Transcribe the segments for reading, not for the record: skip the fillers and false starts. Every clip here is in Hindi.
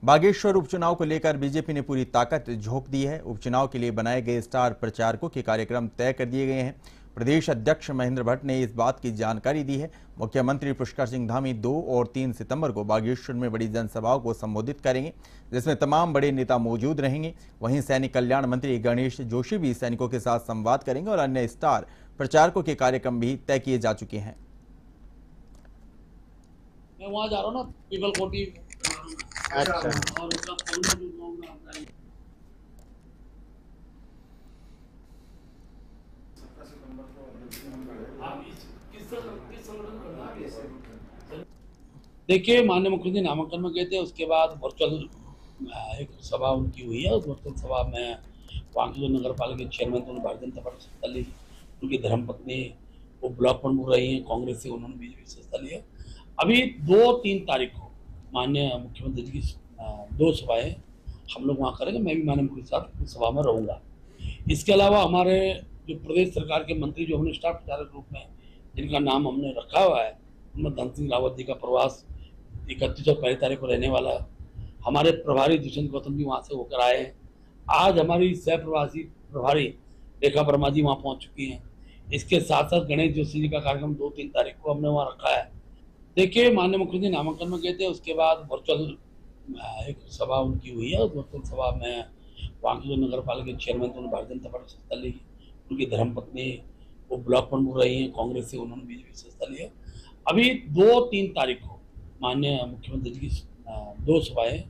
बागेश्वर उपचुनाव को लेकर बीजेपी ने पूरी ताकत झोंक दी है। उपचुनाव के लिए बनाए गए स्टार प्रचारकों के कार्यक्रम तय कर दिए गए हैं। प्रदेश अध्यक्ष महेंद्र भट्ट ने इस बात की जानकारी दी है। मुख्यमंत्री पुष्कर सिंह धामी 2 और 3 सितंबर को बागेश्वर में बड़ी जनसभाओं को संबोधित करेंगे, जिसमें तमाम बड़े नेता मौजूद रहेंगे। वहीं सैनिक कल्याण मंत्री गणेश जोशी भी सैनिकों के साथ संवाद करेंगे और अन्य स्टार प्रचारकों के कार्यक्रम भी तय किए जा चुके हैं। मैं वहाँ जा रहा हूँ ना, पीपल कोटी। अच्छा, देखिए, माननीय मुख्यमंत्री नामांकन में गए थे, उसके बाद वर्चुअल एक सभा उनकी हुई है। उस वर्चुअल सभा में वहाँ की जो नगर पालिका के चेयरमैन थे, उन्होंने भारतीय जनता पार्टी से हिस्सा ली। उनकी धर्मपत्नी वो ब्लॉक प्रमुख रही हैं कांग्रेस से, उन्होंने बीजेपी से हिस्सा लिया। अभी 2-3 तारीख को माननीय मुख्यमंत्री जी की 2 सभाएं हम लोग वहाँ करेंगे। मैं भी माननीय मुख्यमंत्री के साथ उस सभा में रहूँगा। इसके अलावा हमारे जो प्रदेश सरकार के मंत्री जो हमने स्टार प्रचारक रूप में जिनका नाम हमने रखा हुआ है, उनमें धन सिंह रावत जी का प्रवास 31 और 1 तारीख को रहने वाला है। हमारे प्रभारी दुष्यंत गौतम जी वहाँ से होकर आए हैं। आज हमारी सह प्रवासी प्रभारी रेखा वर्मा जी वहाँ पहुँच चुकी हैं। इसके साथ साथ गणेश जोशी जी का कार्यक्रम 2-3 तारीख को हमने वहाँ रखा है। देखिए, माननीय मुख्यमंत्री नामांकन में गए थे, उसके बाद वर्चुअल एक सभा उनकी हुई है। उस वर्चुअल सभा में वहाँ की जो नगर पालिका के चेयरमैन थे, उन्होंने भारतीय जनता पार्टी से हिस्सा ली। उनकी धर्मपत्नी वो ब्लॉक प्रमुख रही हैं कांग्रेस से, उन्होंने बीजेपी से हिस्सा लिया। अभी 2-3 तारीख को माननीय मुख्यमंत्री जी की 2 सभाएं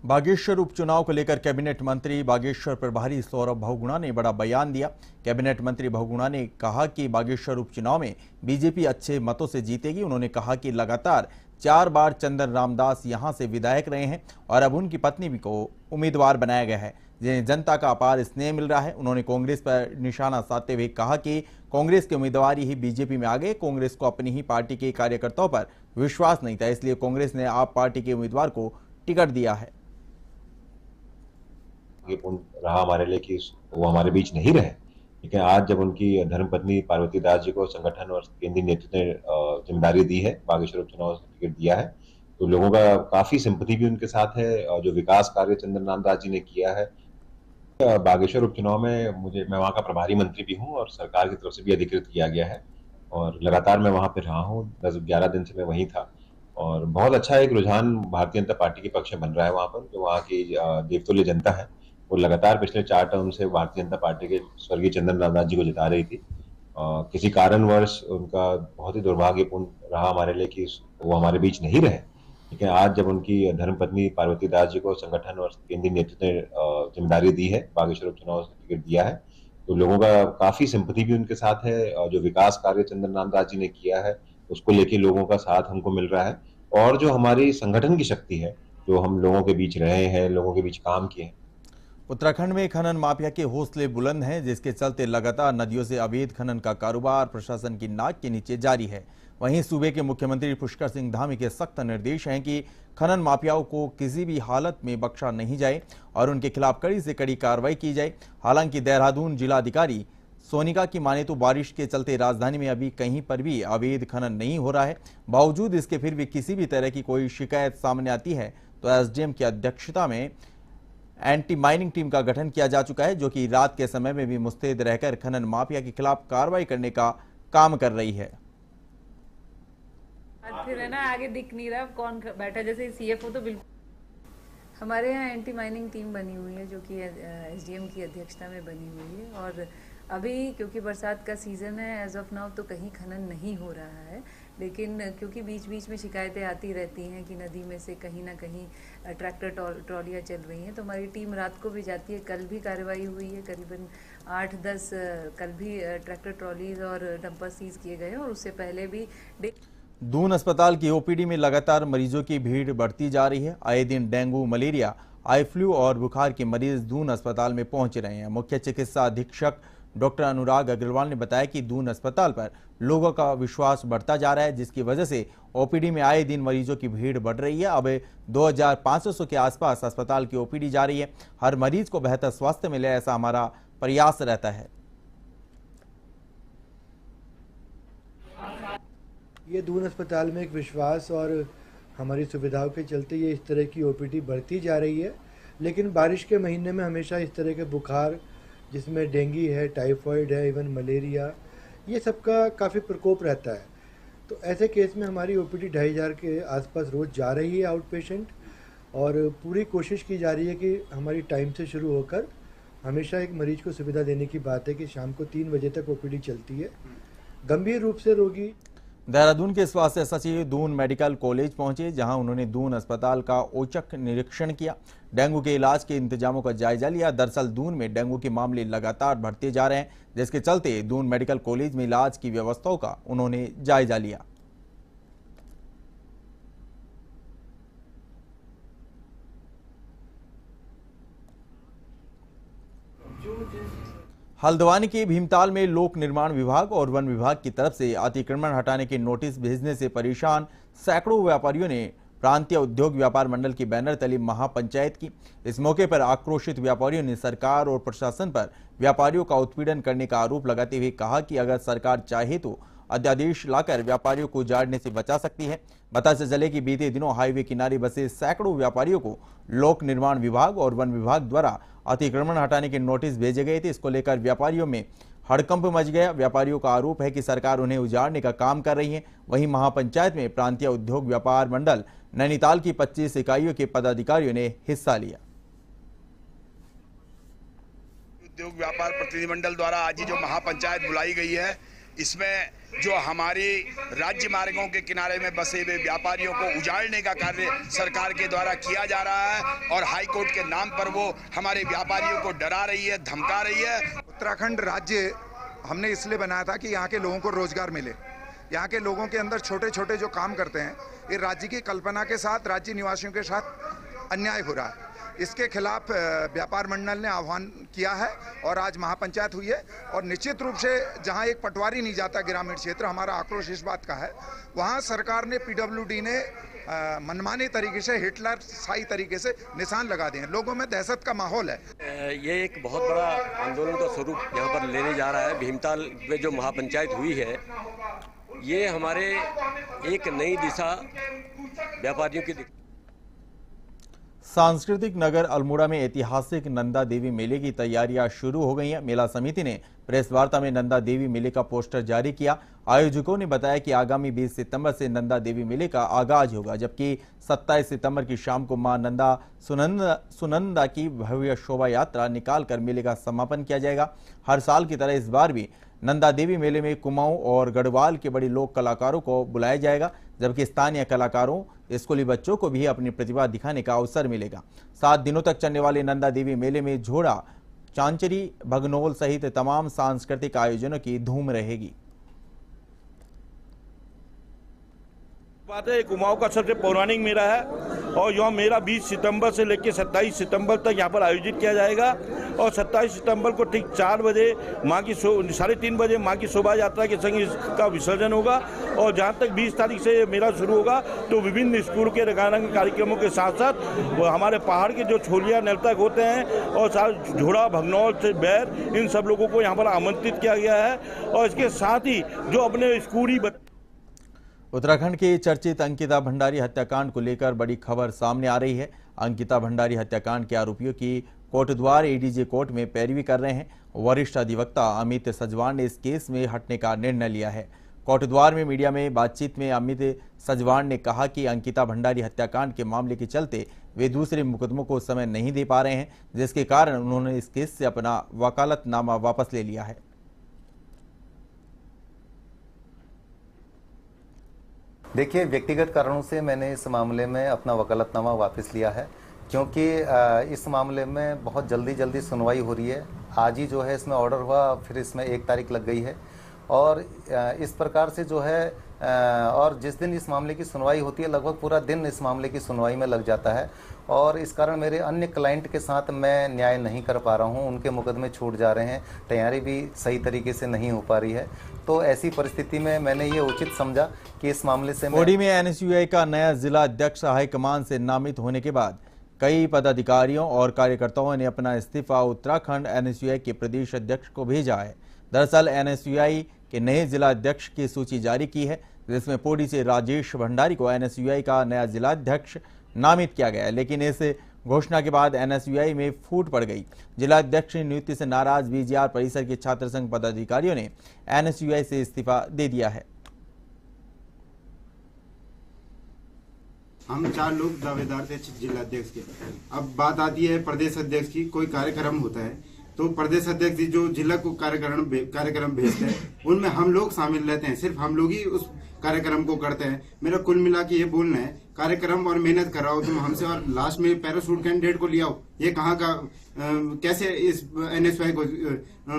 बागेश्वर उपचुनाव को लेकर कैबिनेट मंत्री बागेश्वर प्रभारी सौरभ बहुगुणा ने बड़ा बयान दिया। कैबिनेट मंत्री बहुगुणा ने कहा कि बागेश्वर उपचुनाव में बीजेपी अच्छे मतों से जीतेगी। उन्होंने कहा कि लगातार 4 बार चंदन रामदास यहां से विधायक रहे हैं और अब उनकी पत्नी भी को उम्मीदवार बनाया गया है, जिन्हें जनता का अपार स्नेह मिल रहा है। उन्होंने कांग्रेस पर निशाना साधते हुए कहा कि कांग्रेस के उम्मीदवार ही बीजेपी में आ गए। कांग्रेस को अपनी ही पार्टी के कार्यकर्ताओं पर विश्वास नहीं था, इसलिए कांग्रेस ने आप पार्टी के उम्मीदवार को टिकट दिया है। रहा हमारे लिए कि वो हमारे बीच नहीं रहे, लेकिन आज जब उनकी धर्मपत्नी पार्वती दास जी को संगठन और केंद्रीय नेतृत्व ने जिम्मेदारी दी है, बागेश्वर उपचुनाव से टिकट दिया है, तो लोगों का काफी सिंपैथी भी उनके साथ है। और जो विकास कार्य चंदन रामदास जी ने किया है बागेश्वर उपचुनाव में, मैं वहाँ का प्रभारी मंत्री भी हूँ और सरकार की तरफ से भी अधिकृत किया गया है और लगातार मैं वहाँ पे रहा हूँ। 10-11 दिन से मैं वहीं था और बहुत अच्छा एक रुझान भारतीय जनता पार्टी के पक्ष में बन रहा है वहाँ पर। जो वहाँ की देवतुल्य जनता है वो लगातार पिछले 4 टर्म से भारतीय जनता पार्टी के स्वर्गीय चंदन रामदास जी को जिता रही थी। किसी कारणवश उनका बहुत ही दुर्भाग्यपूर्ण रहा हमारे लिए कि वो हमारे बीच नहीं रहे, लेकिन आज जब उनकी धर्मपत्नी पार्वती दास जी को संगठन और केंद्रीय नेतृत्व ने जिम्मेदारी दी है, बागेश्वर उपचुनाव से टिकट दिया है, तो लोगों का काफी सिंपैथी भी उनके साथ है। और जो विकास कार्य चंदन रामदास जी ने किया है उसको लेके लोगों का साथ हमको मिल रहा है। और जो हमारी संगठन की शक्ति है, जो हम लोगों के बीच रहे हैं, लोगों के बीच काम किए हैं। उत्तराखंड में खनन माफिया के हौसले बुलंद हैं, जिसके चलते लगातार नदियों से अवैध खनन का कारोबार प्रशासन की नाक के नीचे जारी है। वहीं सूबे के मुख्यमंत्री पुष्कर सिंह धामी के सख्त निर्देश हैं कि खनन माफियाओं को किसी भी हालत में बख्शा नहीं जाए और उनके खिलाफ कड़ी से कड़ी कार्रवाई की जाए। हालांकि देहरादून जिलाधिकारी सोनिका की माने तो बारिश के चलते राजधानी में अभी कहीं पर भी अवैध खनन नहीं हो रहा है। बावजूद इसके फिर भी किसी भी तरह की कोई शिकायत सामने आती है तो एसडीएम की अध्यक्षता में एंटी माइनिंग टीम का गठन किया जा चुका है, जो कि रात के समय में भी मुस्तैद रहकर खनन माफिया के खिलाफ कार्रवाई करने का काम कर रही है। फिर है ना, आगे दिख नहीं रहा कौन बैठा, जैसे सीएफओ तो बिल्कुल। हमारे यहाँ एंटी माइनिंग टीम बनी हुई है जो कि एसडीएम की अध्यक्षता में बनी हुई है। और अभी क्योंकि बरसात का सीज़न है, एज ऑफ नाउ तो कहीं खनन नहीं हो रहा है, लेकिन क्योंकि बीच बीच में शिकायतें आती रहती हैं कि नदी में से कहीं ना कहीं ट्रैक्टर ट्रॉलियाँ चल रही हैं, तो हमारी टीम रात को भी जाती है। कल भी कार्रवाई हुई है, करीबन 8-10 कल भी ट्रैक्टर ट्रॉलीज और डंपर सीज किए गए हैं। और उससे पहले भी दून अस्पताल की ओपीडी में लगातार मरीजों की भीड़ बढ़ती जा रही है। आए दिन डेंगू, मलेरिया, आई फ्लू और बुखार के मरीज दून अस्पताल में पहुंच रहे हैं। मुख्य चिकित्सा अधीक्षक डॉक्टर अनुराग अग्रवाल ने बताया कि दून अस्पताल पर लोगों का विश्वास बढ़ता जा रहा है, जिसकी वजह से ओपीडी में आए दिन मरीजों की भीड़ बढ़ रही है। अब 2500 के आसपास अस्पताल की ओपीडी जा रही है। हर मरीज को बेहतर स्वास्थ्य मिले, ऐसा हमारा प्रयास रहता है। ये दून अस्पताल में एक विश्वास और हमारी सुविधाओं के चलते ये इस तरह की ओपीडी बढ़ती जा रही है, लेकिन बारिश के महीने में हमेशा इस तरह के बुखार, जिसमें डेंगू है, टाइफॉइड है, इवन मलेरिया, ये सबका काफ़ी प्रकोप रहता है। तो ऐसे केस में हमारी ओपीडी 2500 के आसपास रोज़ जा रही है आउट पेशेंट, और पूरी कोशिश की जा रही है कि हमारी टाइम से शुरू होकर हमेशा एक मरीज को सुविधा देने की बात है कि शाम को 3 बजे तक ओपीडी चलती है। गंभीर रूप से रोगी देहरादून के स्वास्थ्य सचिव दून मेडिकल कॉलेज पहुंचे, जहां उन्होंने दून अस्पताल का औचक निरीक्षण किया, डेंगू के इलाज के इंतजामों का जायजा लिया। दरअसल दून में डेंगू के मामले लगातार बढ़ते जा रहे हैं, जिसके चलते दून मेडिकल कॉलेज में इलाज की व्यवस्थाओं का उन्होंने जायजा लिया। हल्द्वानी के भीमताल में लोक निर्माण विभाग और वन विभाग की तरफ से अतिक्रमण हटाने के नोटिस भेजने से परेशान सैकड़ों व्यापारियों ने प्रांतीय उद्योग व्यापार मंडल की बैनर तले महापंचायत की। इस मौके पर आक्रोशित व्यापारियों ने सरकार और प्रशासन पर व्यापारियों का उत्पीड़न करने का आरोप लगाते हुए कहा कि अगर सरकार चाहे तो अध्यादेश लाकर व्यापारियों को उजाड़ने से बचा सकती है। बता चले कि बीते दिनों हाईवे किनारे बसे सैकड़ों व्यापारियों को लोक निर्माण विभाग और वन विभाग द्वारा अतिक्रमण हटाने के नोटिस भेजे गए थे। इसको लेकर व्यापारियों में हड़कंप मच गया। व्यापारियों का आरोप है कि सरकार उन्हें उजाड़ने का काम कर रही है। वहीं महापंचायत में प्रांतीय उद्योग व्यापार मंडल नैनीताल की 25 इकाइयों के पदाधिकारियों ने हिस्सा लिया। उद्योग व्यापार प्रतिनिधिमंडल द्वारा आज ये जो महापंचायत बुलाई गई है, इसमें जो हमारी राज्य मार्गों के किनारे में बसे हुए व्यापारियों को उजाड़ने का कार्य सरकार के द्वारा किया जा रहा है और हाई कोर्ट के नाम पर वो हमारे व्यापारियों को डरा रही है, धमका रही है। उत्तराखंड राज्य हमने इसलिए बनाया था कि यहाँ के लोगों को रोजगार मिले। यहाँ के लोगों के अंदर छोटे छोटे जो काम करते हैं, ये राज्य की कल्पना के साथ राज्य निवासियों के साथ अन्याय हो रहा है। इसके खिलाफ व्यापार मंडल ने आह्वान किया है और आज महापंचायत हुई है। और निश्चित रूप से जहां एक पटवारी नहीं जाता ग्रामीण क्षेत्र, हमारा आक्रोश इस बात का है, वहां सरकार ने पीडब्ल्यूडी ने मनमाने तरीके से, हिटलर शाही तरीके से निशान लगा दिए हैं। लोगों में दहशत का माहौल है। ये एक बहुत बड़ा आंदोलन का स्वरूप यहाँ पर लेने जा रहा है। भीमताल में जो महापंचायत हुई है, ये हमारे एक नई दिशा व्यापारियों की। सांस्कृतिक नगर अल्मोड़ा में ऐतिहासिक नंदा देवी मेले की तैयारियां शुरू हो गई हैं। मेला समिति ने प्रेस वार्ता में नंदा देवी मेले का पोस्टर जारी किया। आयोजकों ने बताया कि आगामी 20 सितंबर से नंदा देवी मेले का आगाज होगा, जबकि 27 सितंबर की शाम को मां नंदा सुनंदा की भव्य शोभा यात्रा निकालकर मेले का समापन किया जाएगा। हर साल की तरह इस बार भी नंदा देवी मेले में कुमाऊं और गढ़वाल के बड़े लोक कलाकारों को बुलाया जाएगा, जबकि स्थानीय कलाकारों, स्कूली बच्चों को भी अपनी प्रतिभा दिखाने का अवसर मिलेगा। 7 दिनों तक चलने वाले नंदा देवी मेले में झोड़ा, चांचरी, भगनोल सहित तमाम सांस्कृतिक आयोजनों की धूम रहेगी। बात है, कुमाऊं का सबसे पौराणिक मेला है और यह मेला 20 सितंबर से लेकर 27 सितंबर तक यहाँ पर आयोजित किया जाएगा। और 27 सितंबर को ठीक 4 बजे माँ की 3:30 बजे माँ की शोभा यात्रा के संग इसका विसर्जन होगा। और जहाँ तक 20 तारीख से ये मेला शुरू होगा तो विभिन्न स्कूल के रंगारंग कार्यक्रमों के साथ साथ हमारे पहाड़ के जो छोलिया नर्तक होते हैं और साथ झोड़ा, भगनौल से बैर, इन सब लोगों को यहाँ पर आमंत्रित किया गया है। और इसके साथ ही जो अपने स्कूली उत्तराखंड के चर्चित अंकिता भंडारी हत्याकांड को लेकर बड़ी खबर सामने आ रही है। अंकिता भंडारी हत्याकांड के आरोपियों की कोटद्वार एडीजे कोर्ट में पैरवी कर रहे हैं। वरिष्ठ अधिवक्ता अमित सजवान ने इस केस में हटने का निर्णय लिया है। कोटद्वार में मीडिया में बातचीत में अमित सजवान ने कहा कि अंकिता भंडारी हत्याकांड के मामले के चलते वे दूसरे मुकदमों को समय नहीं दे पा रहे हैं, जिसके कारण उन्होंने इस केस से अपना वकालतनामा वापस ले लिया है। देखिए, व्यक्तिगत कारणों से मैंने इस मामले में अपना वकालतनामा वापस लिया है, क्योंकि इस मामले में बहुत जल्दी सुनवाई हो रही है। आज ही जो है इसमें ऑर्डर हुआ, फिर इसमें 1 तारीख लग गई है और इस प्रकार से जो है और जिस दिन इस मामले की सुनवाई होती है लगभग पूरा दिन इस मामले की सुनवाई में लग जाता है और इस कारण मेरे अन्य क्लाइंट के साथ मैं न्याय नहीं कर पा रहा हूं। उनके मुकदमे छूट जा रहे हैं, तैयारी भी सही तरीके से नहीं हो पा रही है। तो ऐसी परिस्थिति में मैंने ये उचित समझा कि इस मामले से पौड़ी में एनएसयूआई का नया जिला अध्यक्ष हाईकमान से नामित होने के बाद कई पदाधिकारियों और कार्यकर्ताओं ने अपना इस्तीफा उत्तराखंड एनएसयूआई के प्रदेश अध्यक्ष को भेजा है। दरअसल एनएसयूआई के नए जिला अध्यक्ष की सूची जारी की है, जिसमें पौड़ी से राजेश भंडारी को एनएसयूआई का नया जिलाध्यक्ष नामित किया गया, लेकिन इस घोषणा के बाद एनएसयूआई में फूट पड़ गई। जिलाध्यक्ष की नियुक्ति से नाराज बीजीआर परिसर के छात्र संघ पदाधिकारियों ने एनएसयूआई से इस्तीफा दे दिया है। हम 4 लोग दावेदार थे जिलाध्यक्ष के। अब बात आती है प्रदेश अध्यक्ष की। कोई कार्यक्रम होता है तो प्रदेश अध्यक्ष जी जो जिला को कार्यक्रम भेजते हैं उनमें हम लोग शामिल रहते हैं। सिर्फ हम लोग ही उस कार्यक्रम को करते हैं। मेरा कुल मिला के ये बोलना है, कार्यक्रम और मेहनत कराओ तुम हमसे और लास्ट में पैराशूट कैंडिडेट को ले आओ। ये कहाँ का कैसे इस एनएसयूआई को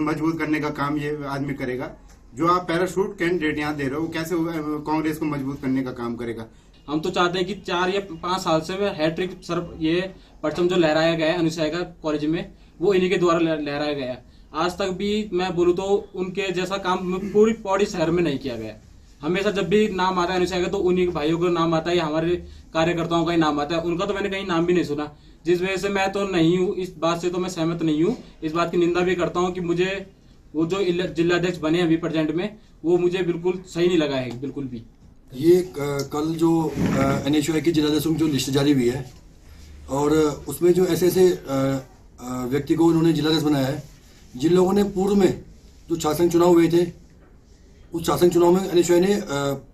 मजबूत करने का काम ये आदमी करेगा? जो आप पैराशूट कैंडिडेट यहाँ दे रहे हो कैसे कांग्रेस को मजबूत करने का काम करेगा? हम तो चाहते हैं कि 4 या 5 साल से हैट्रिक सर ये परचम जो लहराया गया है एनएसयूआई का कॉलेज में, वो इन्हीं के द्वारा लहराया गया है। आज तक भी मैं बोलूँ तो उनके जैसा काम पूरी पौड़ी शहर में नहीं किया गया। हमेशा जब भी नाम आता है एनएसयूआई का तो उन्हीं भाइयों का नाम आता है या हमारे कार्यकर्ताओं का ही नाम आता है। उनका तो मैंने कहीं नाम भी नहीं सुना, जिस वजह से मैं तो नहीं हूँ, इस बात से तो मैं सहमत नहीं हूँ। इस बात की निंदा भी करता हूँ कि मुझे वो जो जिलाध्यक्ष बने अभी प्रेजेंट में, वो मुझे बिल्कुल सही नहीं लगा है बिल्कुल भी। ये कल जो एनएसयूआई की जिलाध्यक्षों की जो लिस्ट जारी हुई है और उसमें जो ऐसे व्यक्ति को उन्होंने जिलाध्यक्ष बनाया है, जिन लोगों ने पूर्व में जो शासन चुनाव हुए थे उस शासन चुनाव में एनएसयूआई ने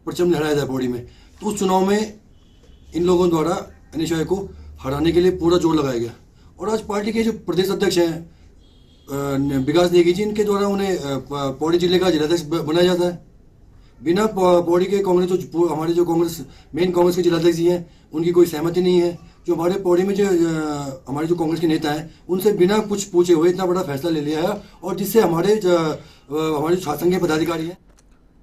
परचम लहराया था पौड़ी में, तो उस चुनाव में इन लोगों द्वारा एनएसयूआई को हराने के लिए पूरा जोर लगाया गया। और आज पार्टी के जो प्रदेश अध्यक्ष हैं विकास नेगी जी, इनके द्वारा उन्हें पौड़ी जिले का जिलाध्यक्ष बनाया जाता है बिना पौड़ी के कांग्रेस जो हमारे जो मेन कांग्रेस के जिलाध्यक्ष जी हैं उनकी कोई सहमति नहीं है। जो हमारे पौड़ी में जो हमारे जो कांग्रेस के नेता हैं उनसे बिना कुछ पूछे हुए इतना बड़ा फैसला ले लिया है और जिससे हमारे जो शासन के पदाधिकारी हैं।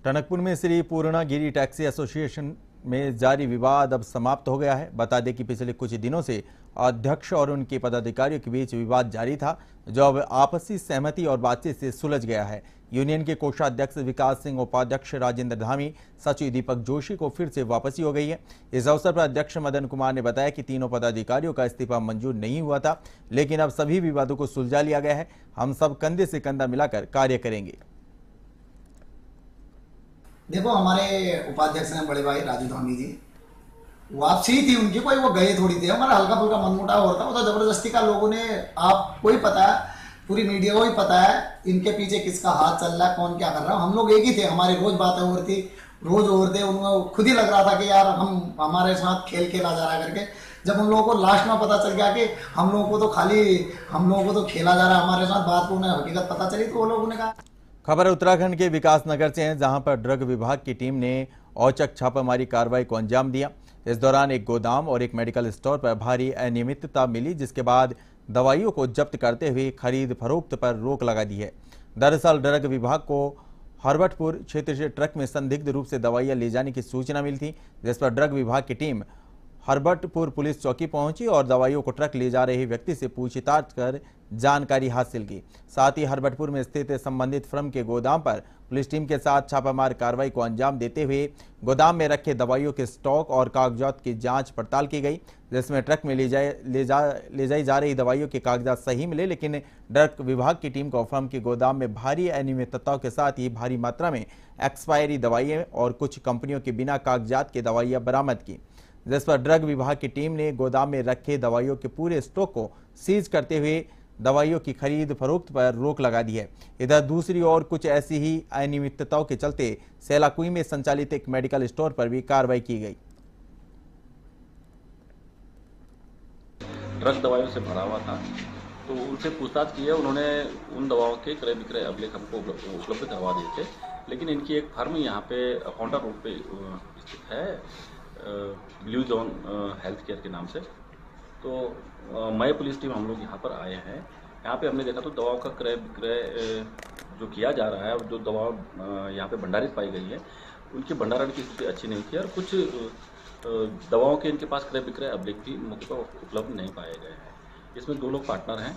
टनकपुर में श्री पूर्णागिरी टैक्सी एसोसिएशन में जारी विवाद अब समाप्त हो गया है। बता दें कि पिछले कुछ दिनों से अध्यक्ष और उनके पदाधिकारियों के बीच विवाद जारी था, जो अब आपसी सहमति और बातचीत से सुलझ गया है। यूनियन के कोषाध्यक्ष विकास सिंह, उपाध्यक्ष राजेंद्र धामी, सचिव दीपक जोशी को फिर से वापसी हो गई है। इस अवसर पर अध्यक्ष मदन कुमार ने बताया कि तीनों पदाधिकारियों का इस्तीफा मंजूर नहीं हुआ था, लेकिन अब सभी विवादों को सुलझा लिया गया है। हम सब कंधे से कंधा मिलाकर कार्य करेंगे। देखो, हमारे उपाध्यक्ष हैं बड़े भाई राजू धामी जी, वापसी थी उनकी, कोई वो गए थोड़ी थे। हमारा हल्का फुल्का मनमुटाव होता वो तो जबरदस्ती का लोगों ने, आपको ही पता है, पूरी मीडिया को ही पता है इनके पीछे किसका हाथ चल रहा है, कौन क्या कर रहा है। हम लोग एक ही थे, हमारी रोज बातें हो रही थी, रोज हो रहे थे। उनको खुद ही लग रहा था कि यार हमारे साथ खेल खेला जा रहा है करके। जब उन लोगों को लास्ट में पता चल गया कि हम लोगों को तो खेला जा रहा है हमारे साथ, बात को उन्हें हकीकत पता चली तो वो लोगों ने कहा। खबर उत्तराखंड के विकासनगर से है, जहां पर ड्रग विभाग की टीम ने औचक छापामारी कार्रवाई को अंजाम दिया। इस दौरान एक गोदाम और एक मेडिकल स्टोर पर भारी अनियमितता मिली, जिसके बाद दवाइयों को जब्त करते हुए खरीद फरोख्त पर रोक लगा दी है। दरअसल ड्रग विभाग को हरबटपुर क्षेत्र से ट्रक में संदिग्ध रूप से दवाइयां ले जाने की सूचना मिली थी, जिस पर ड्रग विभाग की टीम हरबटपुर पुलिस चौकी पहुंची और दवाइयों को ट्रक ले जा रहे व्यक्ति से पूछताछ कर जानकारी हासिल की। साथ ही हरबटपुर में स्थित संबंधित फर्म के गोदाम पर पुलिस टीम के साथ छापामार कार्रवाई को अंजाम देते हुए गोदाम में रखे दवाइयों के स्टॉक और कागजात की जांच पड़ताल की गई, जिसमें ट्रक में ले जाई जा रही दवाइयों के कागजात सही मिले, लेकिन ड्रग विभाग की टीम को फर्म के गोदाम में भारी अनियमितताओं के साथ ही भारी मात्रा में एक्सपायरी दवाइयाँ और कुछ कंपनियों के बिना कागजात की दवाइयाँ बरामद की, जिस पर ड्रग विभाग की टीम ने गोदाम में रखे दवाइयों के पूरे स्टॉक को सीज करते हुए दवाइयों की खरीद फरोख्त पर रोक लगा दी है। इधर दूसरी ओर कुछ ऐसी ही अनियमितताओं के चलते सेलाकुई में संचालित एक मेडिकल स्टोर पर भी कार्रवाई की गई। ड्रग दवाइयों से भरा हुआ था, तो उनसे पूछताछ की है। उन्होंने उन दवाओं के क्रय विक्रय अभिलेख हमको उपलब्ध करवा दिए थे, लेकिन इनकी एक फर्म यहाँ पे होंडा रोड पे स्थित है, ब्लू जोन हेल्थ केयर के नाम से। तो मय पुलिस टीम हम लोग यहाँ पर आए हैं। यहाँ पे हमने देखा तो दवाओं का क्रय विक्रय जो किया जा रहा है, जो दवा यहाँ पे भंडारित पाई गई है, उनके भंडारण की स्थिति अच्छी नहीं थी और कुछ दवाओं के इनके पास क्रय विक्रय अभिलेख भी मौके पर उपलब्ध नहीं पाए गए हैं। इसमें 2 लोग पार्टनर हैं,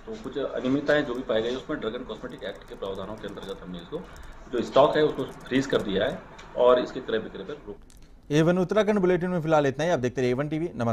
तो कुछ अनियमितताएँ जो भी पाई गई उसमें ड्रग एंड कॉस्मेटिक एक्ट के प्रावधानों के अंतर्गत हमने इसको जो स्टॉक है उसको फ्रीज कर दिया है और इसके क्रय विक्रय पर रोक। A1 उत्तराखंड बुलेटिन में फिलहाल इतना ही। आप देखते रहिए A1 टीवी। नमस्कार।